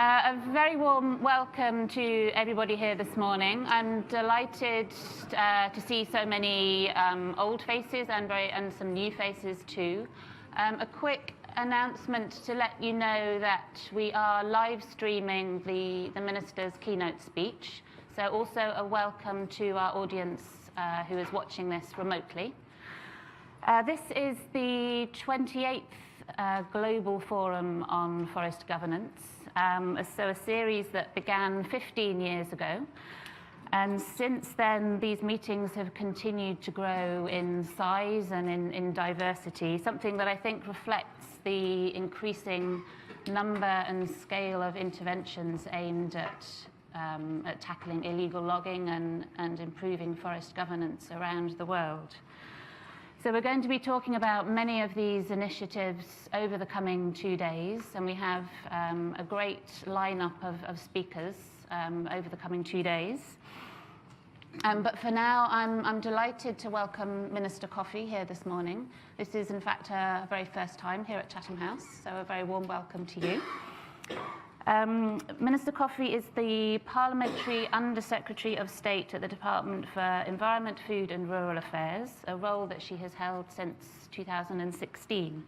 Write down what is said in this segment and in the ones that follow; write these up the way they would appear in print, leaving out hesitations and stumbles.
A very warm welcome to everybody here this morning. I'm delighted to see so many old faces and some new faces too. A quick announcement to let you know that we are live streaming the Minister's keynote speech. So also a welcome to our audience who is watching this remotely. This is the 28th Global Forum on Forest Governance. So a series that began 15 years ago. And since then, these meetings have continued to grow in size and in diversity, something that I think reflects the increasing number and scale of interventions aimed at tackling illegal logging and improving forest governance around the world. So we're going to be talking about many of these initiatives over the coming 2 days, and we have a great lineup of speakers over the coming 2 days. But for now, I'm delighted to welcome Minister Coffey here this morning. This is, in fact, her very first time here at Chatham House, so a very warm welcome to you. Minister Coffey is the Parliamentary Under-Secretary of State at the Department for Environment, Food and Rural Affairs, a role that she has held since 2016.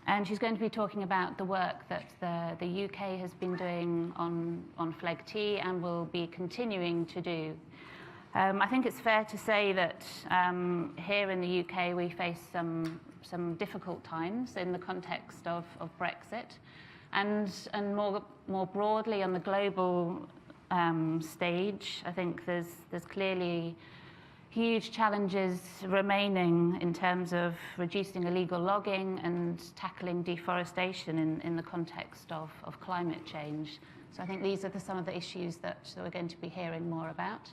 And she's going to be talking about the work that the UK has been doing on fleg tea and will be continuing to do. I think it's fair to say that here in the UK we face some difficult times in the context of Brexit. And more broadly on the global stage, I think there's clearly huge challenges remaining in terms of reducing illegal logging and tackling deforestation in the context of climate change. So I think these are some of the issues that we're going to be hearing more about.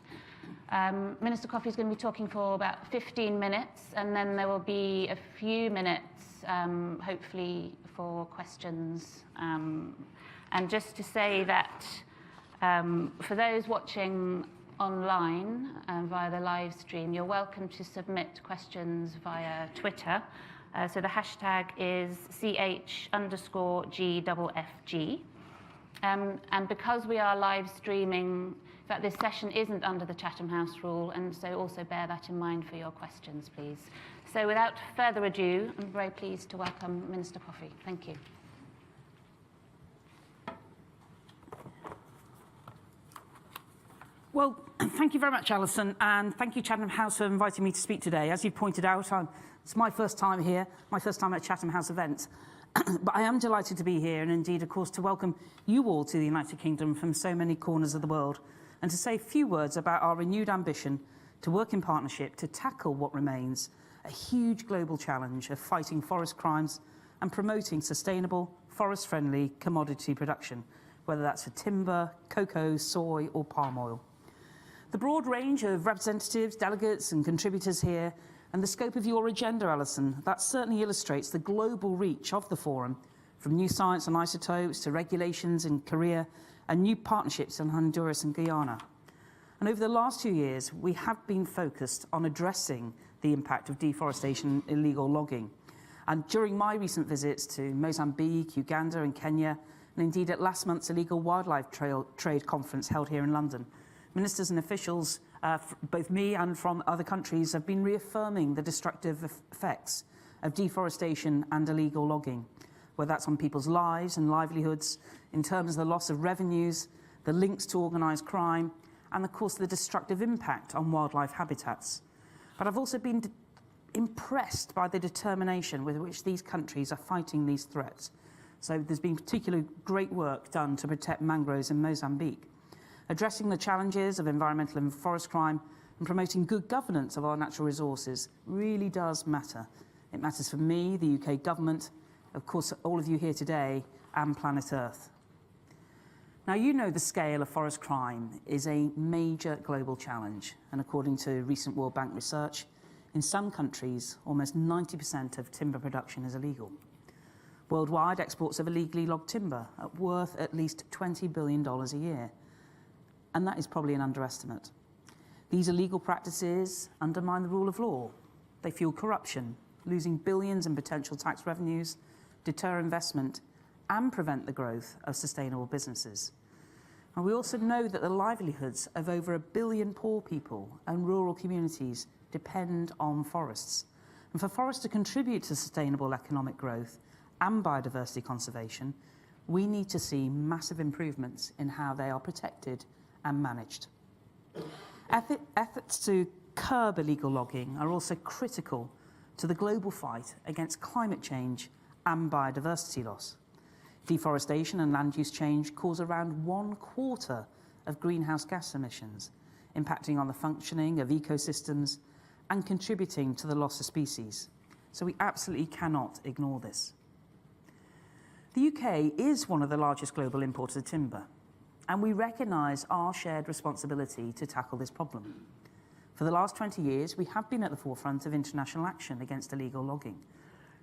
Minister Coffey is going to be talking for about 15 minutes, and then there will be a few minutes, hopefully, for questions. And just to say that for those watching online via the live stream, you're welcome to submit questions via Twitter. So the hashtag is ch_GFFG. And because we are live streaming, in fact, this session isn't under the Chatham House rule, and so also bear that in mind for your questions, please. So without further ado, I'm very pleased to welcome Minister Coffey. Thank you. Well, thank you very much, Alison, and thank you, Chatham House, for inviting me to speak today. As you pointed out, it's my first time here, my first time at Chatham House event. But I am delighted to be here, and indeed, of course, to welcome you all to the United Kingdom from so many corners of the world, and to say a few words about our renewed ambition to work in partnership to tackle what remains a huge global challenge of fighting forest crimes and promoting sustainable, forest-friendly commodity production, whether that's for timber, cocoa, soy or palm oil. The broad range of representatives, delegates and contributors here, and the scope of your agenda, Alison, that certainly illustrates the global reach of the forum, from new science on isotopes to regulations in Korea and new partnerships in Honduras and Guyana. And over the last 2 years, we have been focused on addressing the impact of deforestation and illegal logging. And during my recent visits to Mozambique, Uganda and Kenya, and indeed at last month's Illegal Wildlife Trade Conference held here in London, ministers and officials, both me and from other countries, have been reaffirming the destructive effects of deforestation and illegal logging, whether that's on people's lives and livelihoods, in terms of the loss of revenues, the links to organised crime, and of course the destructive impact on wildlife habitats. But I've also been impressed by the determination with which these countries are fighting these threats. So there's been particularly great work done to protect mangroves in Mozambique. Addressing the challenges of environmental and forest crime and promoting good governance of our natural resources really does matter. It matters for me, the UK government, of course all of you here today, and planet Earth. Now, you know the scale of forest crime is a major global challenge, and according to recent World Bank research, in some countries, almost 90% of timber production is illegal. Worldwide, exports of illegally logged timber are worth at least $20 billion a year, and that is probably an underestimate. These illegal practices undermine the rule of law. They fuel corruption, losing billions in potential tax revenues, deter investment, and prevent the growth of sustainable businesses. And we also know that the livelihoods of over 1 billion poor people and rural communities depend on forests. And for forests to contribute to sustainable economic growth and biodiversity conservation, we need to see massive improvements in how they are protected and managed. Efforts to curb illegal logging are also critical to the global fight against climate change and biodiversity loss. Deforestation and land use change cause around 1/4 of greenhouse gas emissions, impacting on the functioning of ecosystems and contributing to the loss of species. So we absolutely cannot ignore this. The UK is one of the largest global importers of timber, and we recognise our shared responsibility to tackle this problem. For the last 20 years, we have been at the forefront of international action against illegal logging.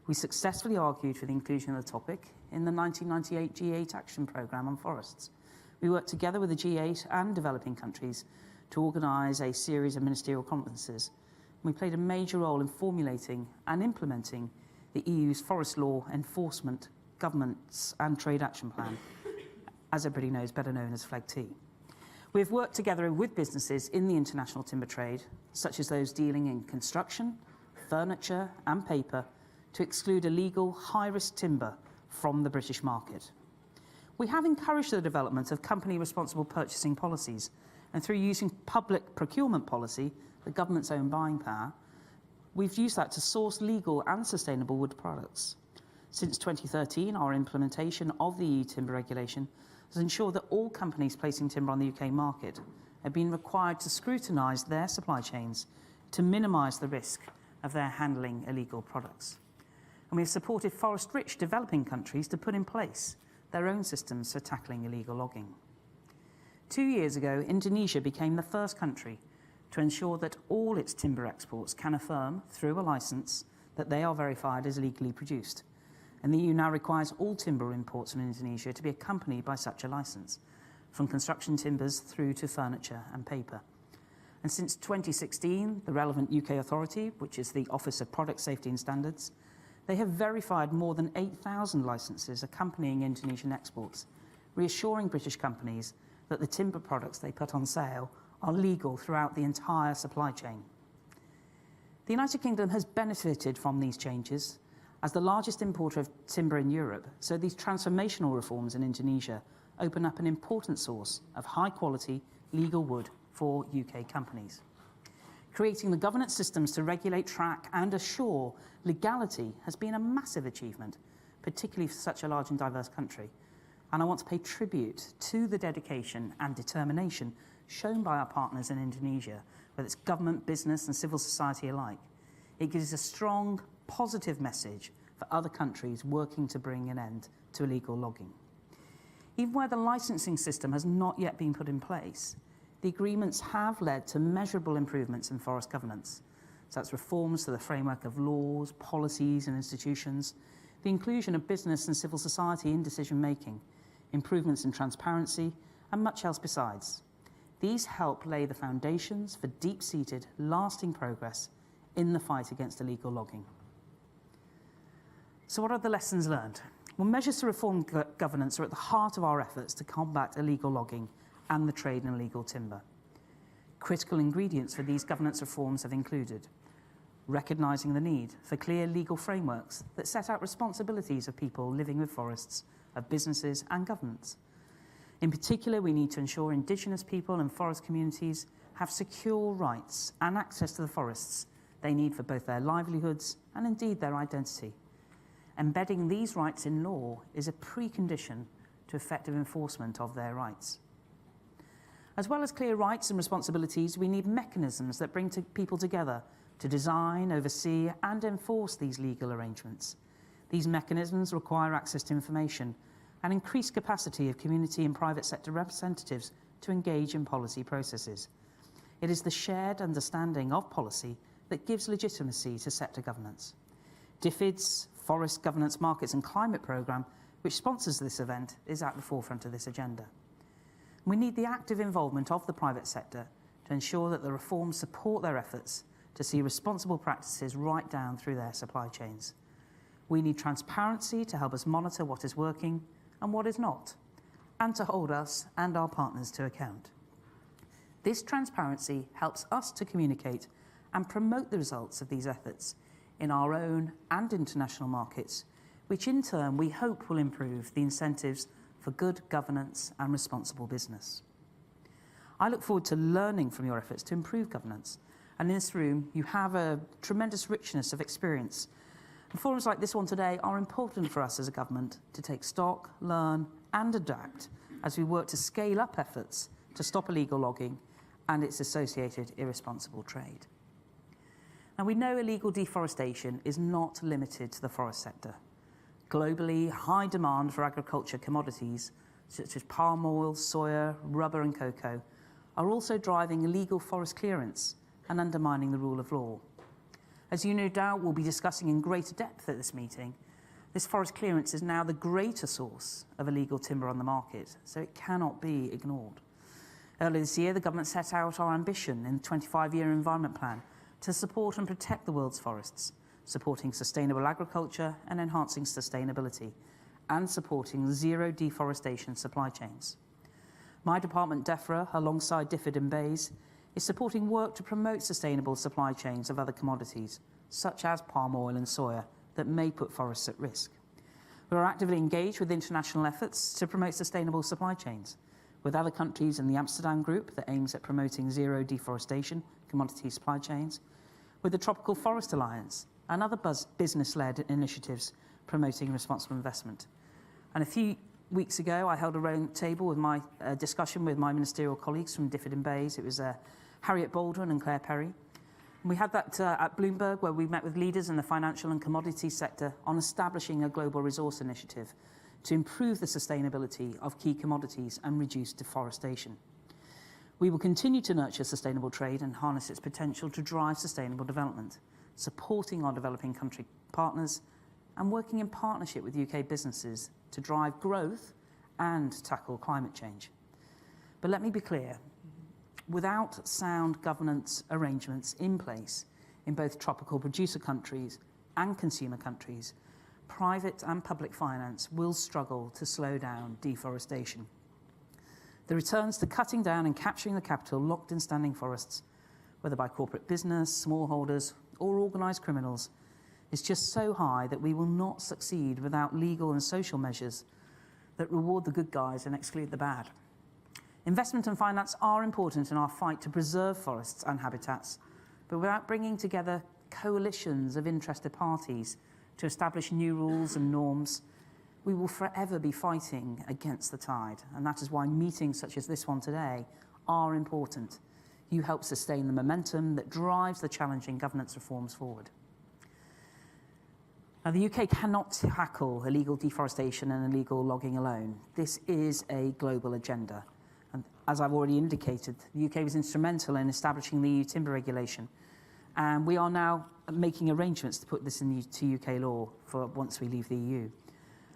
We successfully argued for the inclusion of the topic in the 1998 G8 Action Programme on Forests. We worked together with the G8 and developing countries to organise a series of ministerial conferences. We played a major role in formulating and implementing the EU's Forest Law Enforcement, Governments and Trade Action Plan, as everybody knows, better known as FLEGT. We have worked together with businesses in the international timber trade, such as those dealing in construction, furniture and paper, to exclude illegal, high-risk timber from the British market. We have encouraged the development of company-responsible purchasing policies, and through using public procurement policy, the government's own buying power, we've used that to source legal and sustainable wood products. Since 2013, our implementation of the EU timber regulation has ensured that all companies placing timber on the UK market have been required to scrutinise their supply chains to minimise the risk of their handling illegal products. And we have supported forest-rich developing countries to put in place their own systems for tackling illegal logging. 2 years ago, Indonesia became the first country to ensure that all its timber exports can affirm, through a licence, that they are verified as legally produced. And the EU now requires all timber imports from Indonesia to be accompanied by such a licence, from construction timbers through to furniture and paper. And since 2016, the relevant UK authority, which is the Office of Product Safety and Standards, they have verified more than 8,000 licences accompanying Indonesian exports, reassuring British companies that the timber products they put on sale are legal throughout the entire supply chain. The United Kingdom has benefited from these changes as the largest importer of timber in Europe, so these transformational reforms in Indonesia open up an important source of high-quality legal wood for UK companies. Creating the governance systems to regulate, track and assure legality has been a massive achievement, particularly for such a large and diverse country. And I want to pay tribute to the dedication and determination shown by our partners in Indonesia, whether it's government, business and civil society alike. It gives a strong, positive message for other countries working to bring an end to illegal logging. Even where the licensing system has not yet been put in place, the agreements have led to measurable improvements in forest governance. So that's reforms to the framework of laws, policies and institutions, the inclusion of business and civil society in decision-making, improvements in transparency, and much else besides. These help lay the foundations for deep-seated, lasting progress in the fight against illegal logging. So what are the lessons learned? Well, measures to reform governance are at the heart of our efforts to combat illegal logging and the trade in illegal timber. Critical ingredients for these governance reforms have included recognising the need for clear legal frameworks that set out responsibilities of people living with forests, of businesses and governments. In particular, we need to ensure Indigenous people and forest communities have secure rights and access to the forests they need for both their livelihoods and indeed their identity. Embedding these rights in law is a precondition to effective enforcement of their rights. As well as clear rights and responsibilities, we need mechanisms that bring people together to design, oversee and enforce these legal arrangements. These mechanisms require access to information and increased capacity of community and private sector representatives to engage in policy processes. It is the shared understanding of policy that gives legitimacy to sector governance. DFID's Forest Governance Markets and Climate Programme, which sponsors this event, is at the forefront of this agenda. We need the active involvement of the private sector to ensure that the reforms support their efforts to see responsible practices right down through their supply chains. We need transparency to help us monitor what is working and what is not, and to hold us and our partners to account. This transparency helps us to communicate and promote the results of these efforts in our own and international markets, which in turn we hope will improve the incentives for good governance and responsible business. I look forward to learning from your efforts to improve governance. And in this room, you have a tremendous richness of experience. And forums like this one today are important for us as a government to take stock, learn, and adapt as we work to scale up efforts to stop illegal logging and its associated irresponsible trade. Now, we know illegal deforestation is not limited to the forest sector. Globally, high demand for agriculture commodities, such as palm oil, soya, rubber, and cocoa, are also driving illegal forest clearance and undermining the rule of law. As you no doubt will be discussing in greater depth at this meeting, this forest clearance is now the greater source of illegal timber on the market, so it cannot be ignored. Earlier this year, the government set out our ambition in the 25-year Environment Plan to support and protect the world's forests, supporting sustainable agriculture and enhancing sustainability, and supporting zero deforestation supply chains. My department, DEFRA, alongside Difford and Bays, is supporting work to promote sustainable supply chains of other commodities, such as palm oil and soya, that may put forests at risk. We are actively engaged with international efforts to promote sustainable supply chains, with other countries in the Amsterdam Group that aims at promoting zero deforestation commodity supply chains, with the Tropical Forest Alliance and other business-led initiatives promoting responsible investment. And a few weeks ago, I held a round table with my discussion with my ministerial colleagues from Difford and Bays. It was Harriet Baldwin and Claire Perry. And we had that at Bloomberg, where we met with leaders in the financial and commodities sector on establishing a global resource initiative to improve the sustainability of key commodities and reduce deforestation. We will continue to nurture sustainable trade and harness its potential to drive sustainable development, supporting our developing country partners and working in partnership with UK businesses to drive growth and tackle climate change. But let me be clear, without sound governance arrangements in place in both tropical producer countries and consumer countries, private and public finance will struggle to slow down deforestation. The returns to cutting down and capturing the capital locked in standing forests, whether by corporate business, smallholders, or organised criminals, is just so high that we will not succeed without legal and social measures that reward the good guys and exclude the bad. Investment and finance are important in our fight to preserve forests and habitats, but without bringing together coalitions of interested parties to establish new rules and norms, we will forever be fighting against the tide. And that is why meetings such as this one today are important. You help sustain the momentum that drives the challenging governance reforms forward. Now, the UK cannot tackle illegal deforestation and illegal logging alone. This is a global agenda. And as I've already indicated, the UK was instrumental in establishing the EU timber regulation. And we are now making arrangements to put this into UK law for once we leave the EU.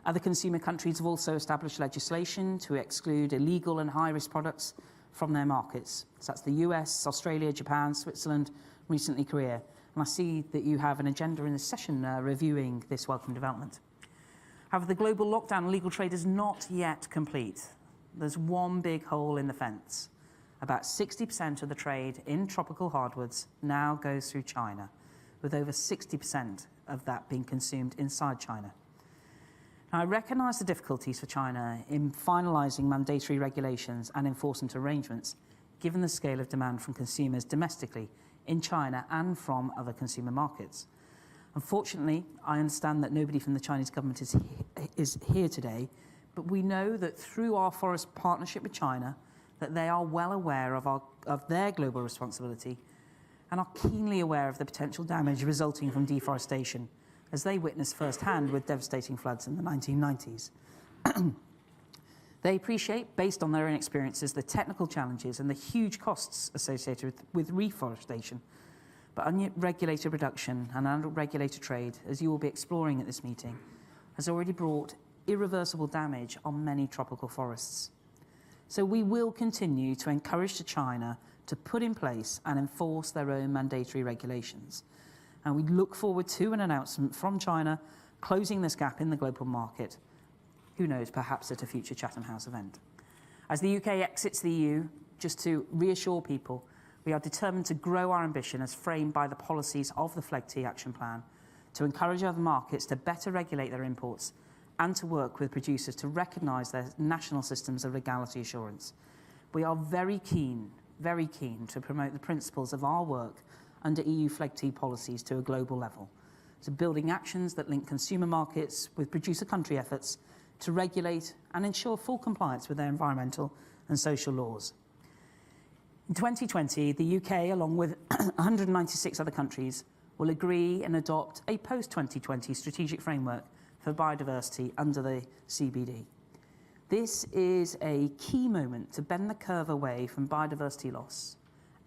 Other consumer countries have also established legislation to exclude illegal and high-risk products from their markets. So that's the US, Australia, Japan, Switzerland, recently Korea. And I see that you have an agenda in this session reviewing this welcome development. However, the global lockdown on illegal trade is not yet complete. There's one big hole in the fence. About 60% of the trade in tropical hardwoods now goes through China, with over 60% of that being consumed inside China. Now, I recognise the difficulties for China in finalising mandatory regulations and enforcement arrangements, given the scale of demand from consumers domestically in China and from other consumer markets. Unfortunately, I understand that nobody from the Chinese government is here today, but we know that through our forest partnership with China, that they are well aware of their global responsibility and are keenly aware of the potential damage resulting from deforestation, as they witnessed firsthand with devastating floods in the 1990s. They appreciate, based on their own experiences, the technical challenges and the huge costs associated with reforestation. But unregulated production and unregulated trade, as you will be exploring at this meeting, has already brought irreversible damage on many tropical forests. So we will continue to encourage China to put in place and enforce their own mandatory regulations. And we look forward to an announcement from China closing this gap in the global market, who knows, perhaps at a future Chatham House event. As the UK exits the EU, just to reassure people, we are determined to grow our ambition as framed by the policies of the FLEGT Action Plan, to encourage other markets to better regulate their imports and to work with producers to recognise their national systems of legality assurance. We are very keen to promote the principles of our work under EU FLEGT policies to a global level, so building actions that link consumer markets with producer country efforts to regulate and ensure full compliance with their environmental and social laws. In 2020, the UK, along with 196 other countries, will agree and adopt a post-2020 strategic framework for biodiversity under the CBD. This is a key moment to bend the curve away from biodiversity loss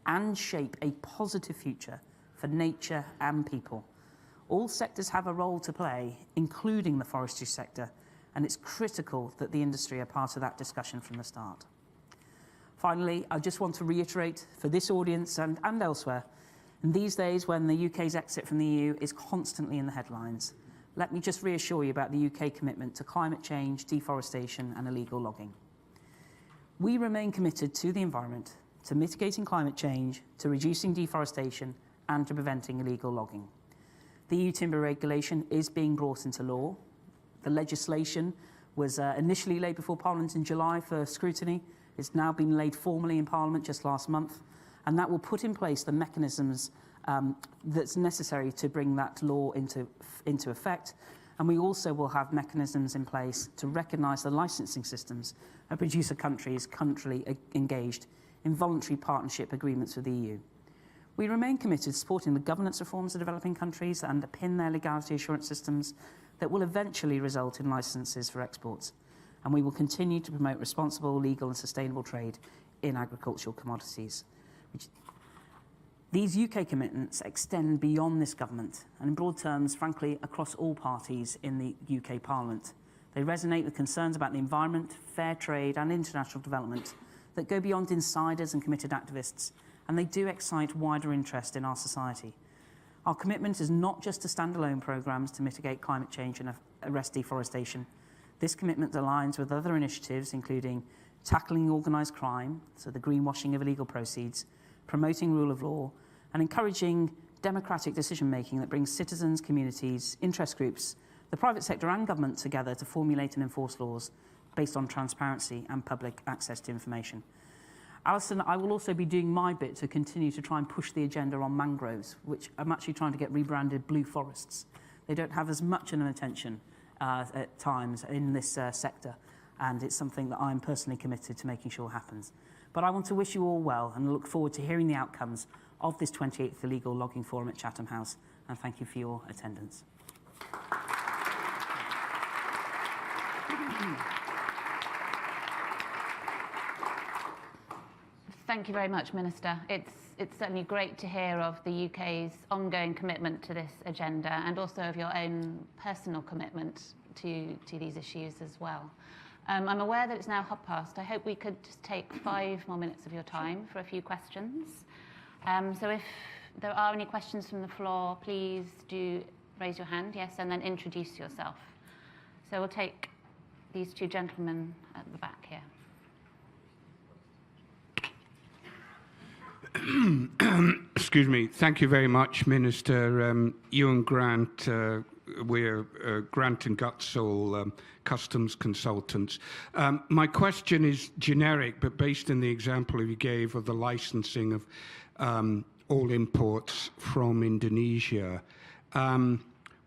and shape a positive future for nature and people. All sectors have a role to play, including the forestry sector, and it's critical that the industry are part of that discussion from the start. Finally, I just want to reiterate for this audience and elsewhere, in these days when the UK's exit from the EU is constantly in the headlines, let me just reassure you about the UK commitment to climate change, deforestation and illegal logging. We remain committed to the environment, to mitigating climate change, to reducing deforestation and to preventing illegal logging. The EU timber regulation is being brought into law. The legislation was initially laid before Parliament in July for scrutiny. It's now been laid formally in Parliament just last month, and that will put in place the mechanisms that's necessary to bring that law into effect. And we also will have mechanisms in place to recognise the licensing systems of producer countries currently engaged in voluntary partnership agreements with the EU. We remain committed to supporting the governance reforms of developing countries that underpin their legality assurance systems that will eventually result in licences for exports. And we will continue to promote responsible, legal and sustainable trade in agricultural commodities. These UK commitments extend beyond this government and in broad terms, frankly, across all parties in the UK Parliament. They resonate with concerns about the environment, fair trade and international development that go beyond insiders and committed activists, and they do excite wider interest in our society. Our commitment is not just to standalone programmes to mitigate climate change and arrest deforestation. This commitment aligns with other initiatives, including tackling organised crime, so the greenwashing of illegal proceeds, promoting rule of law, and encouraging democratic decision-making that brings citizens, communities, interest groups, the private sector and government together to formulate and enforce laws based on transparency and public access to information. Alison, I will also be doing my bit to continue to try and push the agenda on mangroves, which I'm actually trying to get rebranded blue forests. They don't have as much an attention at times in this sector, and it's something that I'm personally committed to making sure happens. But I want to wish you all well and look forward to hearing the outcomes of this 28th Illegal Logging Forum at Chatham House, and thank you for your attendance. Thank you very much, Minister. It's certainly great to hear of the UK's ongoing commitment to this agenda and also of your own personal commitment to these issues as well. I'm aware that it's now past. I hope we could just take 5 more minutes of your time for a few questions. So if there are any questions from the floor, please do raise your hand, yes, and then introduce yourself. So we'll take these 2 gentlemen at the back here. Excuse me. Thank you very much, Minister. Ewan Grant. We're Grant and Gutzel customs consultants. My question is generic, but based on the example you gave of the licensing of all imports from Indonesia.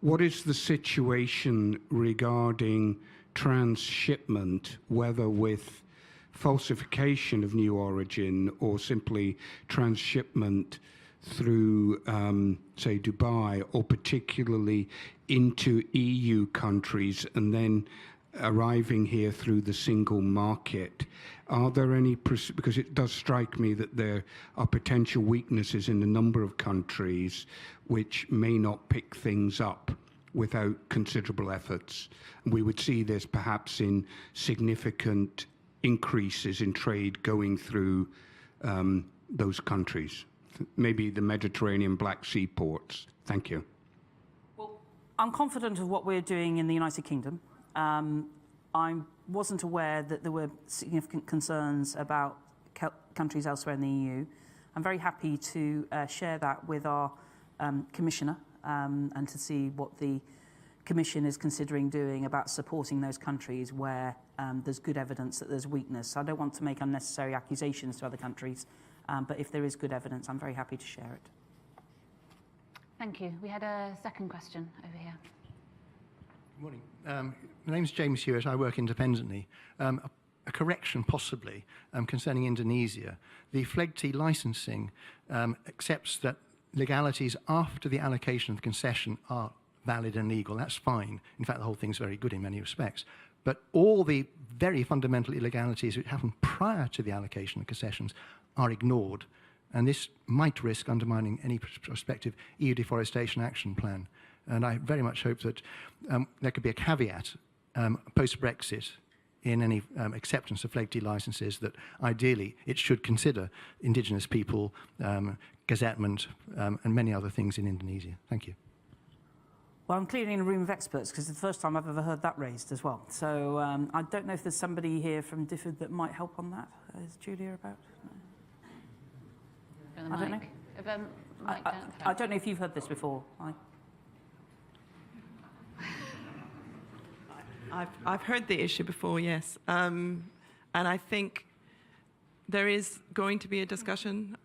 What is the situation regarding transshipment, whether with falsification of new origin or simply transshipment through, say, Dubai, or particularly into EU countries and then arriving here through the single market? Are there any, because it does strike me that there are potential weaknesses in a number of countries which may not pick things up without considerable efforts. And we would see this perhaps in significant increases in trade going through those countries, maybe the Mediterranean Black Sea ports. Thank you. Well, I'm confident of what we're doing in the United Kingdom. I wasn't aware that there were significant concerns about countries elsewhere in the EU. I'm very happy to share that with our Commissioner and to see what the Commission is considering doing about supporting those countries where there's good evidence that there's weakness. I don't want to make unnecessary accusations to other countries, but if there is good evidence, I'm very happy to share it. Thank you. We had a second question over here. Good morning. My name's James Hewitt. I work independently. A correction, possibly, concerning Indonesia. The FLEGT licensing accepts that legalities after the allocation of the concession are valid and legal. That's fine. In fact, the whole thing's very good in many respects. But all the very fundamental illegalities which happen prior to the allocation of concessions are ignored. And this might risk undermining any prospective EU deforestation action plan. And I very much hope that there could be a caveat post-Brexit in any acceptance of FLEGT licenses that ideally it should consider indigenous people, gazettement, and many other things in Indonesia. Thank you. Well, I'm clearly in a room of experts because it's the first time I've ever heard that raised as well. So I don't know if there's somebody here from DFID that might help on that. Is Julia about? No. I don't know. I don't know if you've heard this before. I've heard the issue before, yes. And I think there is going to be a discussion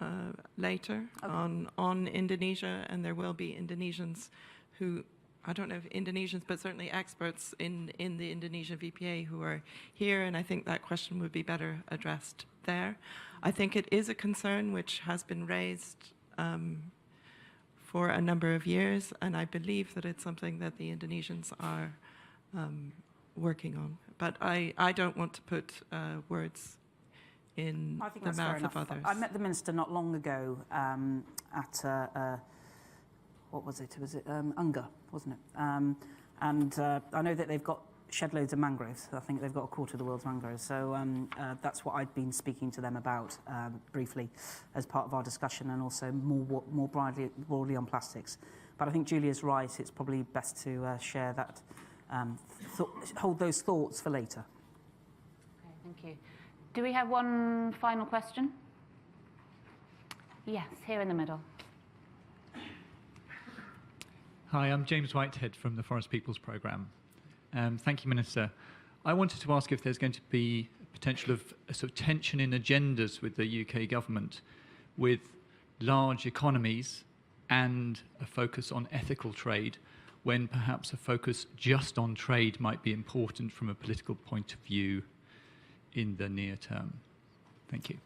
later on Indonesia, and there will be Indonesians who, I don't know if Indonesians, but certainly experts in the Indonesian VPA who are here, and I think that question would be better addressed there. I think it is a concern which has been raised for a number of years, and I believe that it's something that the Indonesians are working on. But I don't want to put words in the mouth of others. I met the Minister not long ago at, what was it? Was it Unga, wasn't it? And I know that they've got shed loads of mangroves. I think they've got a quarter of the world's mangroves. So that's what I'd been speaking to them about briefly as part of our discussion, and also more broadly on plastics. But I think Julia's right. It's probably best to share that, hold those thoughts for later. Okay, thank you. Do we have one final question? Yes, here in the middle. Hi, I'm James Whitehead from the Forest Peoples Programme. Thank you, Minister. I wanted to ask if there's going to be potential of a sort of tension in agendas with the UK government, with large economies and a focus on ethical trade, when perhaps a focus just on trade might be important from a political point of view in the near term. Thank you.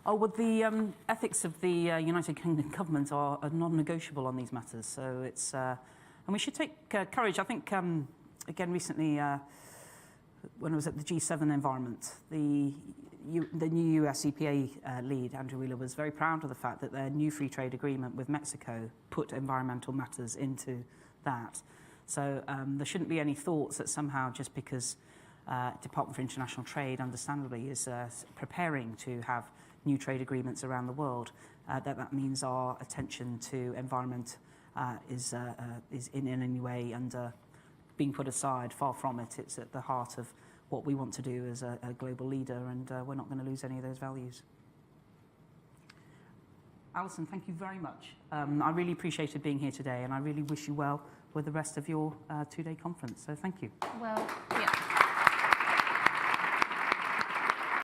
Oh, well, the ethics of the United Kingdom government are non-negotiable on these matters. So it's, and we should take courage. I think, again, recently, when I was at the G7 environment, the new US EPA lead, Andrew Wheeler, was very proud of the fact that their new free trade agreement with Mexico put environmental matters into that. So there shouldn't be any thoughts that somehow just because Department for International Trade, understandably, is preparing to have new trade agreements around the world, that means our attention to environment is in any way being put aside. Far from it. It's at the heart of what we want to do as a global leader, and we're not going to lose any of those values. Alison, thank you very much. I really appreciated being here today, and I really wish you well with the rest of your two-day conference. So thank you. Well, yeah.